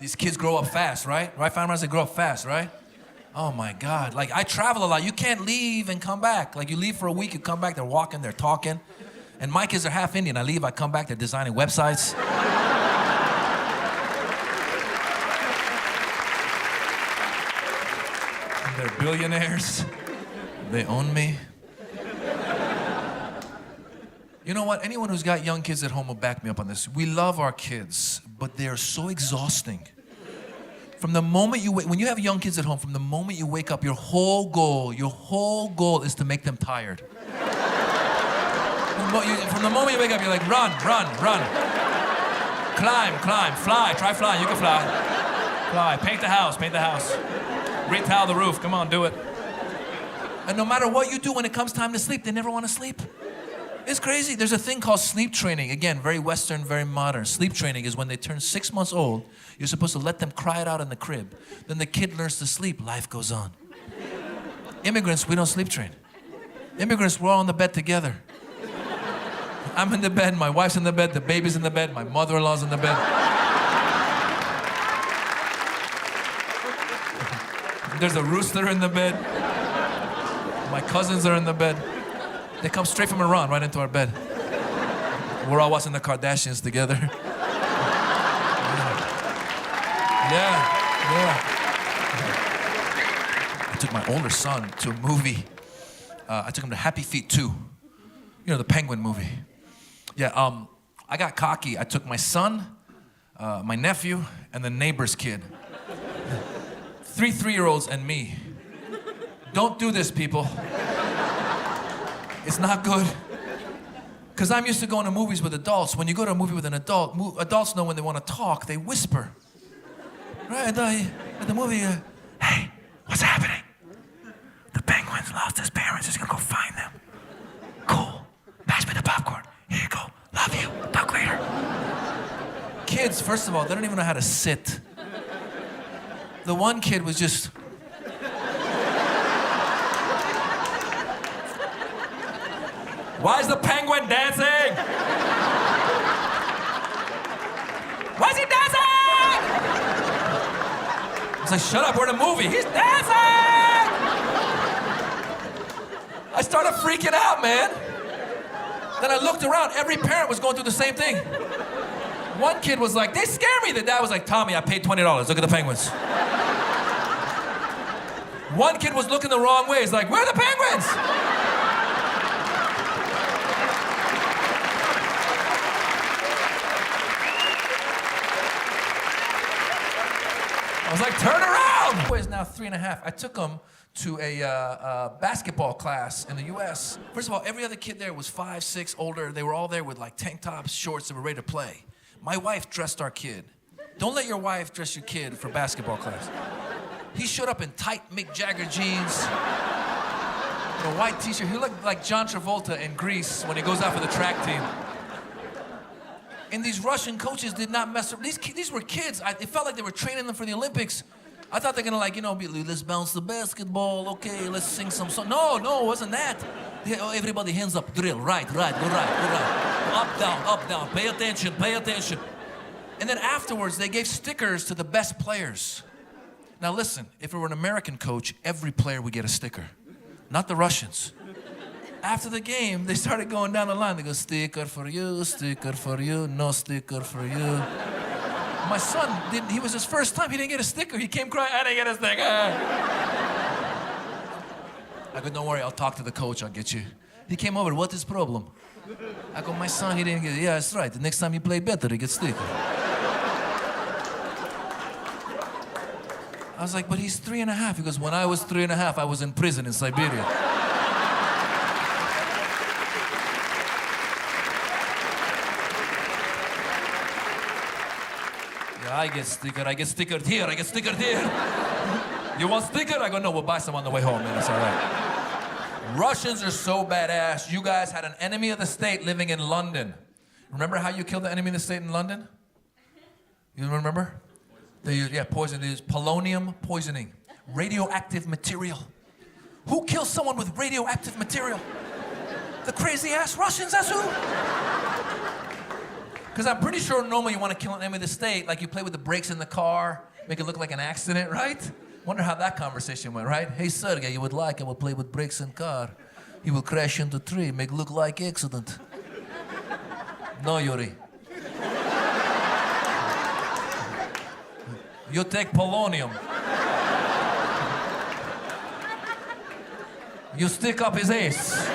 These kids grow up fast, right? Right, Farmers, they grow up fast, right? Oh my God, like I travel a lot. You can't leave and come back. Like you leave for a week, you come back, they're walking, they're talking. And my kids are half Indian. I leave, I come back, they're designing websites. And they're billionaires. They own me. You know what? Anyone who's got young kids at home will back me up on this. We love our kids, but they are so exhausting. From the moment when you have young kids at home, from the moment you wake up, your whole goal is to make them tired. From the moment you wake up, you're like, run, run, run. Climb, climb, fly, try flying, you can fly. Fly, paint the house, retile the roof, come on, do it. And no matter what you do when it comes time to sleep, they never want to sleep. It's crazy. There's a thing called sleep training. Again, very Western, very modern. Sleep training is when they turn 6 months old, you're supposed to let them cry it out in the crib. Then the kid learns to sleep, life goes on. Immigrants, we don't sleep train. Immigrants, we're all in the bed together. I'm in the bed, my wife's in the bed, the baby's in the bed, my mother-in-law's in the bed. There's a rooster in the bed. My cousins are in the bed. They come straight from Iran right into our bed. We're all watching the Kardashians together. Yeah. I took my older son to a movie. I took him to Happy Feet 2. You know, the penguin movie. Yeah, I got cocky. I took my son, my nephew, and the neighbor's kid. 3 3-year-olds and me. Don't do this, people. It's not good. Because I'm used to going to movies with adults. When you go to a movie with an adult, adults know when they want to talk, they whisper. Right? At the movie, hey, what's happening? The penguin's lost his parents. He's going to go find them. Cool. Pass me the popcorn. Here you go. Love you. Talk later. Kids, first of all, they don't even know how to sit. The one kid was just... Why is the penguin dancing? Why is he dancing? I was like, shut up, we're in a movie. He's dancing! I started freaking out, man. Then I looked around, every parent was going through the same thing. One kid was like, they scare me. The dad was like, Tommy, I paid $20, look at the penguins. One kid was looking the wrong way, he's like, where are the penguins? I was like, turn around! The boy is now 3.5. I took him to a basketball class in the US. First of all, every other kid there was 5, 6, older. They were all there with like tank tops, shorts, they were ready to play. My wife dressed our kid. Don't let your wife dress your kid for basketball class. He showed up in tight Mick Jagger jeans, a white t-shirt. He looked like John Travolta in Grease when he goes out for the track team. And these Russian coaches did not mess up. These were kids. It felt like they were training them for the Olympics. I thought they were gonna be, let's bounce the basketball, okay, let's sing some song. No, it wasn't that. Everybody hands up, drill, right, go right. Up, down, pay attention. And then afterwards, they gave stickers to the best players. Now listen, if it were an American coach, every player would get a sticker, not the Russians. After the game, they started going down the line. They go, sticker for you, no sticker for you. My son, he was his first time, he didn't get a sticker. He came crying, I didn't get a sticker. I go, don't worry, I'll talk to the coach, I'll get you. He came over, what is problem? I go, my son, he didn't get it. Yeah, that's right, the next time he play better, he gets sticker. I was like, but he's 3.5. He goes, when I was 3.5, I was in prison in Siberia. I get stickered here, You want sticker? I go, no, we'll buy some on the way home, man, it's all right. Russians are so badass. You guys had an enemy of the state living in London. Remember how you killed the enemy of the state in London? You remember? Poison. They use polonium poisoning. Radioactive material. Who kills someone with radioactive material? The crazy ass Russians, that's who. Because I'm pretty sure normally you want to kill an enemy of the state, like you play with the brakes in the car, make it look like an accident, right? Wonder how that conversation went, right? Hey, Sergey, you would like, I will play with brakes in car. He will crash into tree, make look like accident. No, Yuri. You take polonium. You stick up his ace.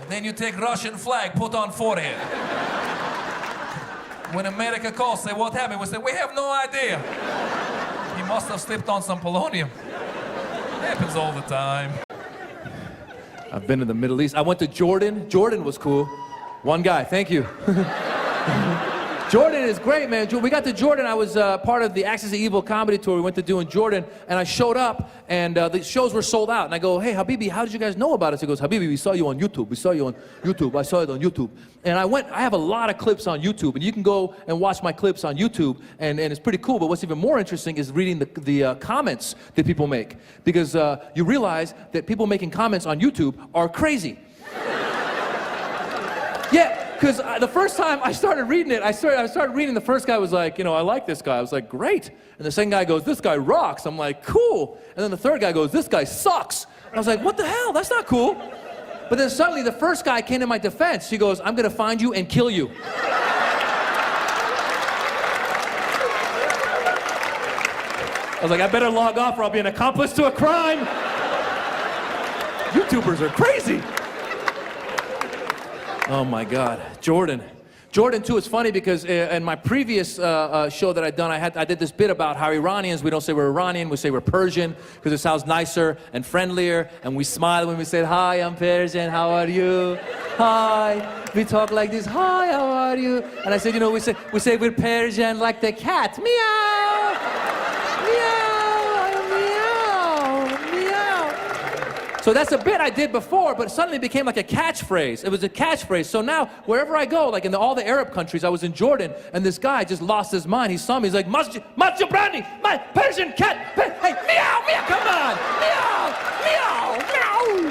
Then you take Russian flag, put on forehead. When America calls, say, what happened? We say, we have no idea. He must have slipped on some polonium. Happens all the time. I've been to the Middle East. I went to Jordan. Jordan was cool. One guy, thank you. Jordan is great, man. We got to Jordan. I was part of the Axis of Evil comedy tour we went to do in Jordan, and I showed up, and the shows were sold out. And I go, hey, Habibi, how did you guys know about us? He goes, Habibi, we saw you on YouTube. We saw you on YouTube. I saw it on YouTube. And I have a lot of clips on YouTube, and you can go and watch my clips on YouTube, and it's pretty cool. But what's even more interesting is reading the comments that people make, because you realize that people making comments on YouTube are crazy. Yeah. Because the first time I started reading it, I started reading, the first guy was like, I like this guy. I was like, great. And the second guy goes, this guy rocks. I'm like, cool. And then the third guy goes, this guy sucks. And I was like, what the hell? That's not cool. But then suddenly the first guy came to my defense. He goes, I'm going to find you and kill you. I was like, I better log off or I'll be an accomplice to a crime. YouTubers are crazy. Oh my God, Jordan. Jordan too is funny because in my previous show that I'd done, I did this bit about how Iranians, we don't say we're Iranian, we say we're Persian because it sounds nicer and friendlier, and we smile when we say, hi, I'm Persian, how are you? Hi. We talk like this, hi, how are you? And I said, we say we're Persian like the cat, meow, meow. So that's a bit I did before, but it suddenly became like a catchphrase. It was a catchphrase. So now, wherever I go, like in all the Arab countries, I was in Jordan, and this guy just lost his mind. He saw me, he's like, Jobrani, my Persian cat, hey, meow, meow, come on, meow, meow, meow.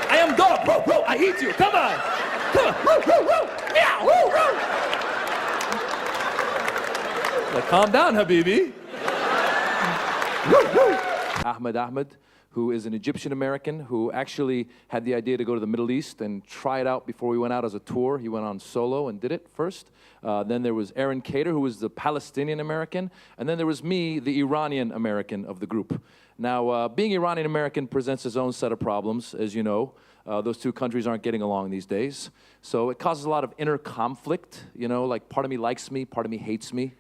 I am dog, woo, woo, I eat you, come on, woo, woo, woo, meow, woo, woo. Like, calm down, Habibi. Woo, woo. Ahmed, who is an Egyptian American who actually had the idea to go to the Middle East and try it out before we went out as a tour. He went on solo and did it first. Then there was Aaron Cater, who was the Palestinian American. And then there was me, the Iranian American of the group. Now, being Iranian American presents its own set of problems, as you know. Those two countries aren't getting along these days. So it causes a lot of inner conflict, like part of me likes me, part of me hates me.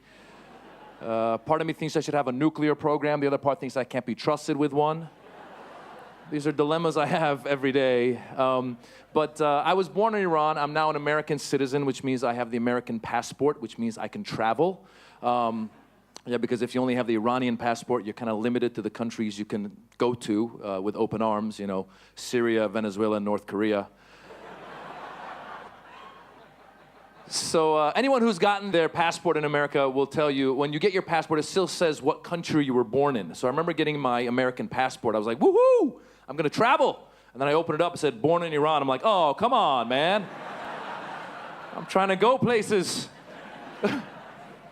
Part of me thinks I should have a nuclear program. The other part thinks I can't be trusted with one. These are dilemmas I have every day. But I was born in Iran. I'm now an American citizen, which means I have the American passport, which means I can travel. Because if you only have the Iranian passport, you're kind of limited to the countries you can go to with open arms, Syria, Venezuela, North Korea. So anyone who's gotten their passport in America will tell you, when you get your passport, it still says what country you were born in. So I remember getting my American passport. I was like, woohoo, I'm going to travel. And then I opened it up and said, born in Iran. I'm like, oh, come on, man. I'm trying to go places.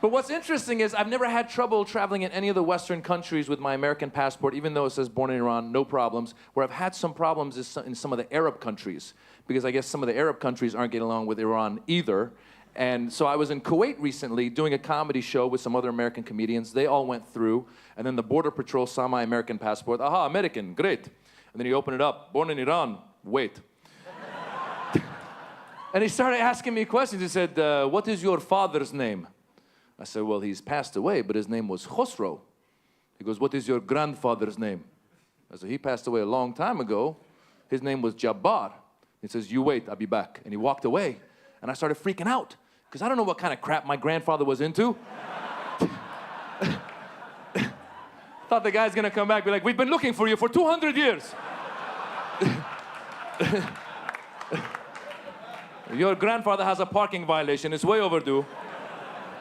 But what's interesting is I've never had trouble traveling in any of the Western countries with my American passport, even though it says born in Iran, no problems. Where I've had some problems is in some of the Arab countries, because I guess some of the Arab countries aren't getting along with Iran either. And so I was in Kuwait recently doing a comedy show with some other American comedians. They all went through, and then the Border Patrol saw my American passport. Aha, American, great. And then he opened it up, born in Iran, wait. And he started asking me questions. He said, what is your father's name? I said, well, he's passed away, but his name was Khosrow. He goes, what is your grandfather's name? I said, he passed away a long time ago. His name was Jabbar. He says, you wait, I'll be back. And he walked away, and I started freaking out, because I don't know what kind of crap my grandfather was into. Thought the guy's gonna come back and be like, we've been looking for you for 200 years. Your grandfather has a parking violation, it's way overdue.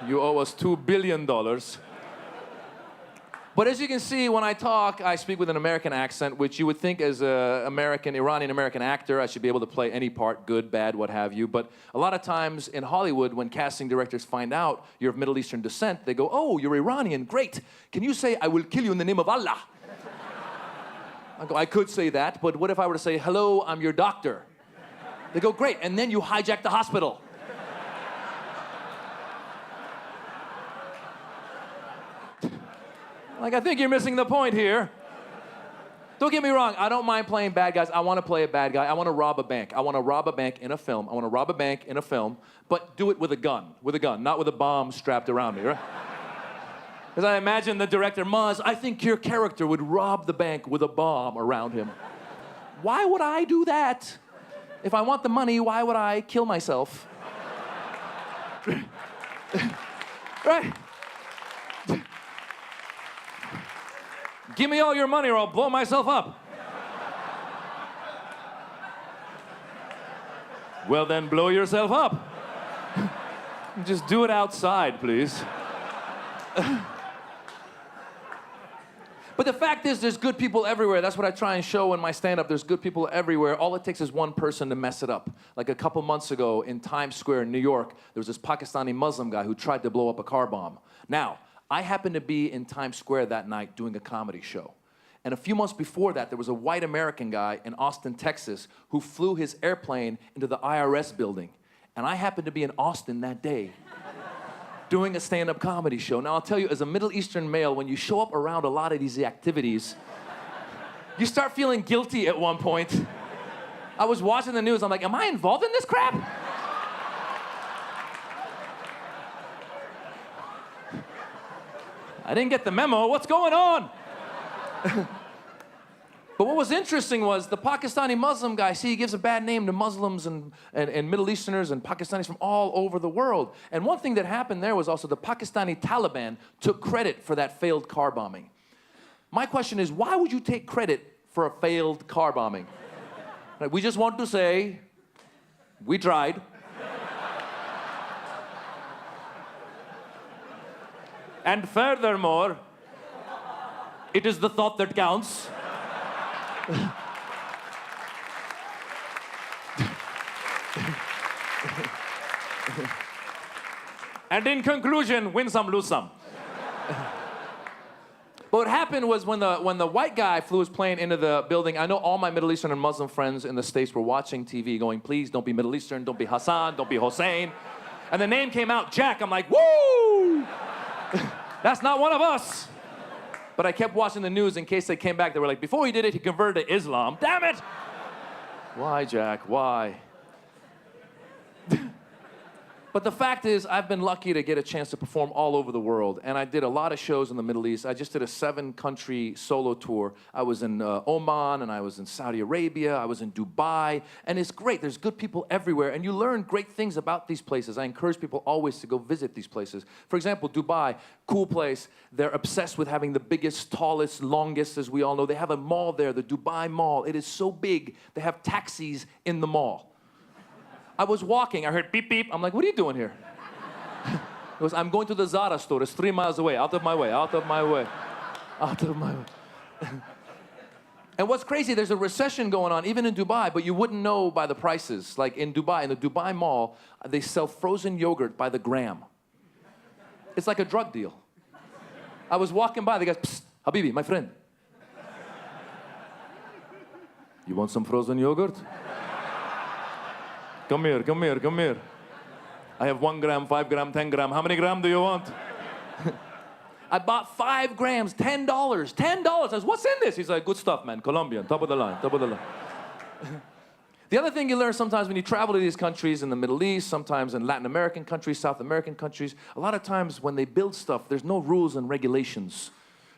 You owe us $2 billion. But as you can see, when I talk, I speak with an American accent, which you would think as an Iranian-American actor, I should be able to play any part, good, bad, what have you. But a lot of times in Hollywood, when casting directors find out you're of Middle Eastern descent, they go, oh, you're Iranian, great. Can you say, I will kill you in the name of Allah? I go, I could say that, but what if I were to say, hello, I'm your doctor? They go, great, and then you hijack the hospital. Like, I think you're missing the point here. Don't get me wrong, I don't mind playing bad guys. I want to play a bad guy. I want to rob a bank. I want to rob a bank in a film. I want to rob a bank in a film, but do it with a gun, not with a bomb strapped around me, right? Because I imagine the director, Maz, I think your character would rob the bank with a bomb around him. Why would I do that? If I want the money, why would I kill myself? Right? Give me all your money or I'll blow myself up. Well, then blow yourself up. Just do it outside, please. But the fact is, there's good people everywhere. That's what I try and show in my stand-up. There's good people everywhere. All it takes is one person to mess it up. Like a couple months ago in Times Square in New York, there was this Pakistani Muslim guy who tried to blow up a car bomb. Now, I happened to be in Times Square that night doing a comedy show. And a few months before that, there was a white American guy in Austin, Texas, who flew his airplane into the IRS building. And I happened to be in Austin that day doing a stand-up comedy show. Now, I'll tell you, as a Middle Eastern male, when you show up around a lot of these activities, you start feeling guilty at one point. I was watching the news, I'm like, am I involved in this crap? I didn't get the memo, what's going on? But what was interesting was the Pakistani Muslim guy, see, he gives a bad name to Muslims and Middle Easterners and Pakistanis from all over the world. And one thing that happened there was also the Pakistani Taliban took credit for that failed car bombing. My question is, why would you take credit for a failed car bombing? Like, we just want to say, we tried. And furthermore, it is the thought that counts. And in conclusion, win some, lose some. But what happened was when the white guy flew his plane into the building, I know all my Middle Eastern and Muslim friends in the States were watching TV going, please don't be Middle Eastern, don't be Hassan, don't be Hossein. And the name came out, Jack. I'm like, woo! That's not one of us. But I kept watching the news in case they came back. They were like, before he did it, he converted to Islam. Damn it! Why, Jack? Why? But the fact is, I've been lucky to get a chance to perform all over the world. And I did a lot of shows in the Middle East. I just did a 7-country solo tour. I was in Oman, and I was in Saudi Arabia. I was in Dubai. And it's great. There's good people everywhere. And you learn great things about these places. I encourage people always to go visit these places. For example, Dubai, cool place. They're obsessed with having the biggest, tallest, longest, as we all know. They have a mall there, the Dubai Mall. It is so big, they have taxis in the mall. I was walking, I heard beep, beep. I'm like, what are you doing here? It was, I'm going to the Zara store. It's 3 miles away. Out of my way, out of my way, out of my way. And what's crazy, there's a recession going on, even in Dubai, but you wouldn't know by the prices. Like in Dubai, in the Dubai Mall, they sell frozen yogurt by the gram. It's like a drug deal. I was walking by, the guy, psst, Habibi, my friend. You want some frozen yogurt? Come here, come here, come here. I have 1 gram, 5 gram, 10 gram. How many gram do you want? I bought 5 grams, $10. $10. I was, what's in this? He's like, good stuff, man. Colombian, top of the line, top of the line. The other thing you learn sometimes when you travel to these countries in the Middle East, sometimes in Latin American countries, South American countries, a lot of times when they build stuff, there's no rules and regulations.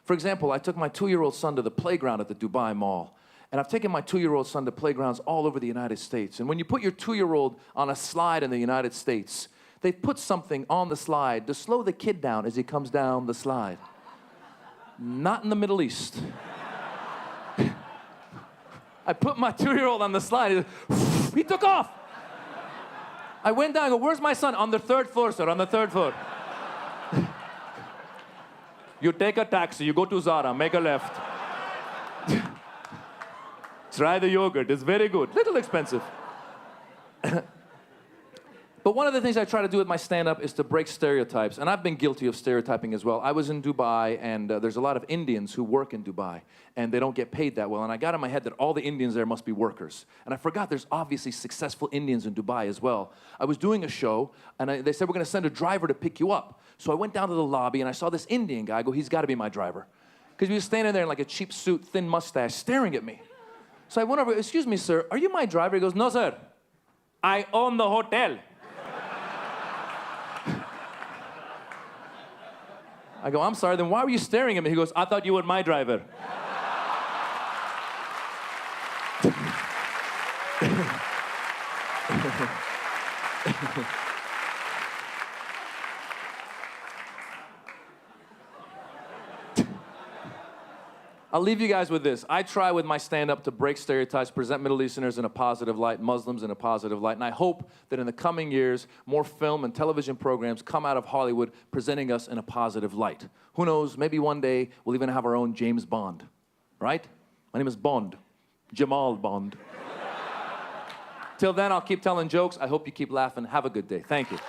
For example, I took my 2-year-old son to the playground at the Dubai Mall. And I've taken my 2-year-old son to playgrounds all over the United States. And when you put your 2-year-old on a slide in the United States, they put something on the slide to slow the kid down as he comes down the slide. Not in the Middle East. I put my 2-year-old on the slide. He took off. I went down and go, where's my son? On the 3rd floor, sir, on the 3rd floor. You take a taxi, you go to Zara, make a left. Try the yogurt, it's very good. Little expensive. But one of the things I try to do with my stand-up is to break stereotypes, and I've been guilty of stereotyping as well. I was in Dubai, and there's a lot of Indians who work in Dubai, and they don't get paid that well, and I got in my head that all the Indians there must be workers. And I forgot there's obviously successful Indians in Dubai as well. I was doing a show, and they said, we're gonna send a driver to pick you up. So I went down to the lobby, and I saw this Indian guy. I go, he's gotta be my driver. Because he was standing there in like a cheap suit, thin mustache, staring at me. So I went over, excuse me, sir, are you my driver? He goes, no, sir, I own the hotel. I go, I'm sorry, then why were you staring at me? He goes, I thought you were my driver. I'll leave you guys with this. I try with my stand-up to break stereotypes, present Middle Easterners in a positive light, Muslims in a positive light, and I hope that in the coming years, more film and television programs come out of Hollywood presenting us in a positive light. Who knows, maybe one day we'll even have our own James Bond, right? My name is Bond, Jamal Bond. Till then, I'll keep telling jokes. I hope you keep laughing. Have a good day. Thank you.